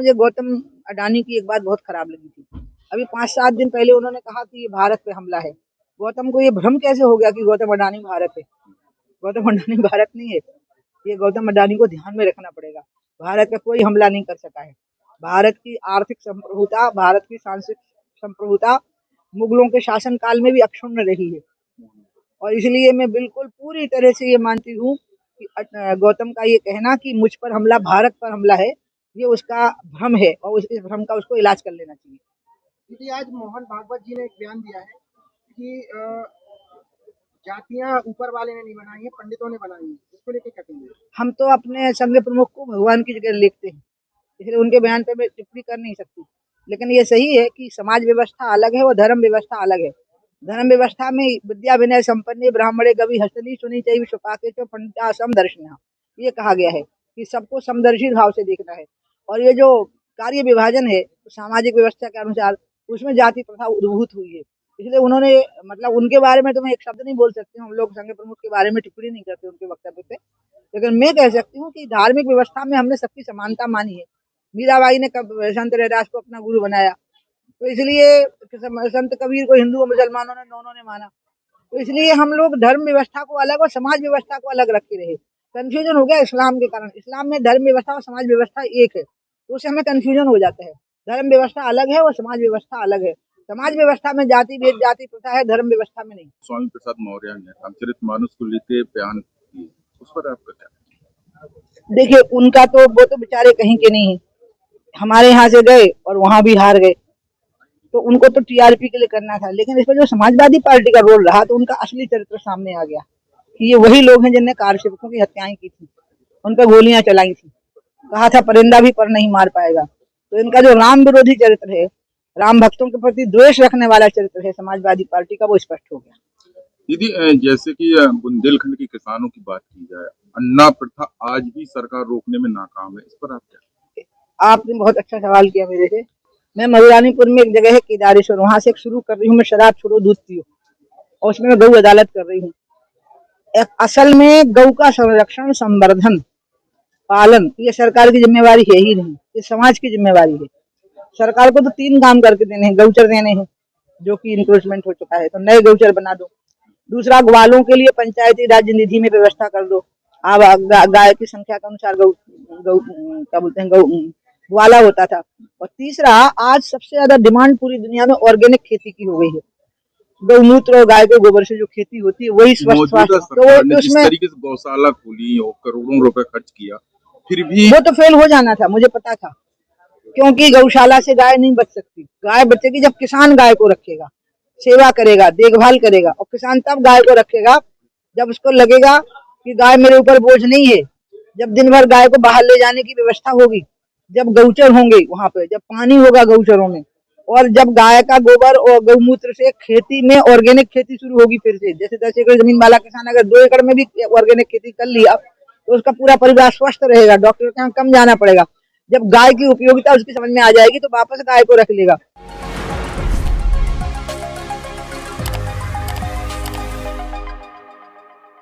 मुझे गौतम अडानी की एक बात बहुत खराब लगी थी। अभी 5-7 दिन पहले उन्होंने कहा कि ये भारत पे हमला है। गौतम को ये भ्रम कैसे हो गया कि गौतम अडानी भारत है? गौतम अडानी भारत नहीं है। ये गौतम अडानी को ध्यान में रखना पड़ेगा। भारत पे कोई हमला नहीं कर सका है। भारत की आर्थिक संप्रभुता, भारत की सांस्कृतिक संप्रभुता मुगलों के शासनकाल में भी अक्षुण्ण रही है। और इसलिए मैं बिल्कुल पूरी तरह से ये मानती हूँ कि गौतम का ये कहना कि मुझ पर हमला, भारत पर हमला है, ये उसका भ्रम है और इस भ्रम का उसको इलाज कर लेना चाहिए। क्योंकि आज मोहन भागवत जी ने एक बयान दिया है कि जातियां ऊपर वाले ने नहीं बनाई है, पंडितों ने बनाई है। इसको लेके क्या कहेंगे? हम तो अपने संघ प्रमुख को भगवान की जगह लिखते हैं, इसलिए उनके बयान पे मैं टिप्पणी कर नहीं सकती। लेकिन ये सही है कि समाज व्यवस्था अलग है और धर्म व्यवस्था अलग है। धर्म व्यवस्था में विद्या विनय संपन्ने ब्राह्मणे कवि हस्तनी सुनी चाहिए विश्वपाके तो पंडिता समदर्शिनः, ये कहा गया है कि सबको समदर्शी भाव से देखना है। और ये जो कार्य विभाजन है सामाजिक व्यवस्था के अनुसार, उसमें जाति प्रथा उद्भूत हुई है। इसलिए उन्होंने, मतलब उनके बारे में तो मैं एक शब्द नहीं बोल सकती हूँ, हम लोग संघ प्रमुख के बारे में टिप्पणी नहीं करते उनके वक्तव्य पे। लेकिन मैं कह सकती हूँ कि धार्मिक व्यवस्था में हमने सबकी समानता मानी है। मीराबाई ने संत रैदास को अपना गुरु बनाया, तो इसलिए संत कबीर को हिंदू और मुसलमानों ने दोनों ने माना। तो इसलिए हम लोग धर्म व्यवस्था को अलग और समाज व्यवस्था को अलग रखे रहे। कंफ्यूजन हो गया इस्लाम के कारण। इस्लाम में धर्म व्यवस्था और समाज व्यवस्था एक है, तो उससे हमें कंफ्यूजन हो जाता है। धर्म व्यवस्था अलग है और समाज व्यवस्था अलग है। समाज व्यवस्था में जाति भेद, जाति प्रथा है, धर्म व्यवस्था में नहीं। स्वामी प्रसाद मौर्य ने रामचरितमानस को लेकर बयान किए, उस पर आपका क्या? देखिए, उनका तो वो तो बेचारे कहीं के नहीं है। हमारे यहाँ से गए और वहां भी हार गए, तो उनको तो टीआरपी के लिए करना था। लेकिन इसमें जो समाजवादी पार्टी का रोल रहा, तो उनका असली चरित्र सामने आ गया कि ये वही लोग हैं जिनने कारसेवकों की हत्याएं की थी, उन पर गोलियां चलाई थी, कहा था परिंदा भी पर नहीं मार पाएगा। तो इनका जो राम विरोधी चरित्र है, राम भक्तों के प्रति द्वेष रखने वाला चरित्र है समाजवादी पार्टी का, वो स्पष्ट हो गया। दीदी, जैसे कि बुंदेलखंड के किसानों की बात की जाए, अन्ना प्रथा आज भी सरकार रोकने में नाकाम है, इस पर आप क्या? आपने बहुत अच्छा सवाल किया मेरे से। मैं मधुरानीपुर में एक जगह है केदारेश्वर, वहां से एक शुरू कर रही हूँ मैं, शराब छोड़ो दूध पियो, और उसमें मैं गौ अदालत कर रही हूँ। असल में गौ का संरक्षण, संवर्धन, पालन ये सरकार की जिम्मेवारी है ही नहीं, ये समाज की जिम्मेवारी है। सरकार को तो 3 काम करके देने हैं। गौचर देने हैं, जो कि इंक्रोचमेंट हो चुका है, तो नए गौचर बना दो। दूसरा, ग्वालों के लिए पंचायती राज निधि में व्यवस्था कर दो। अब गाय की संख्या के अनुसार गौ गौ क्या बोलते हैं, गौ ग्वाला होता था। और तीसरा, आज सबसे ज्यादा डिमांड पूरी दुनिया में ऑर्गेनिक खेती की हो गई है। गौमूत्र और गाय के गोबर से जो खेती होती है वही स्वस्थ स्वास्थ्य, तो उसमें तरीके से गौशाला खोली और करोड़ों रुपए खर्च किया, फिर भी वो तो फेल हो जाना था, मुझे पता था। क्योंकि गौशाला से गाय नहीं बच सकती। गाय बचेगी जब किसान गाय को रखेगा, सेवा करेगा, देखभाल करेगा। और किसान तब गाय को रखेगा जब उसको लगेगा कि गाय मेरे ऊपर बोझ नहीं है, जब दिन भर गाय को बाहर ले जाने की व्यवस्था होगी, जब गौचर होंगे वहां पे, जब पानी होगा गौचरों में, और जब गाय का गोबर और गौमूत्र से खेती में ऑर्गेनिक खेती शुरू होगी फिर से। जैसे 10 एकड़ जमीन वाला किसान अगर 2 एकड़ में भी ऑर्गेनिक खेती कर लिया, तो उसका पूरा परिवार स्वस्थ रहेगा, डॉक्टर के यहाँ कम जाना पड़ेगा। जब गाय की उपयोगिता उसकी समझ में आ जाएगी, तो वापस गाय को रख लेगा।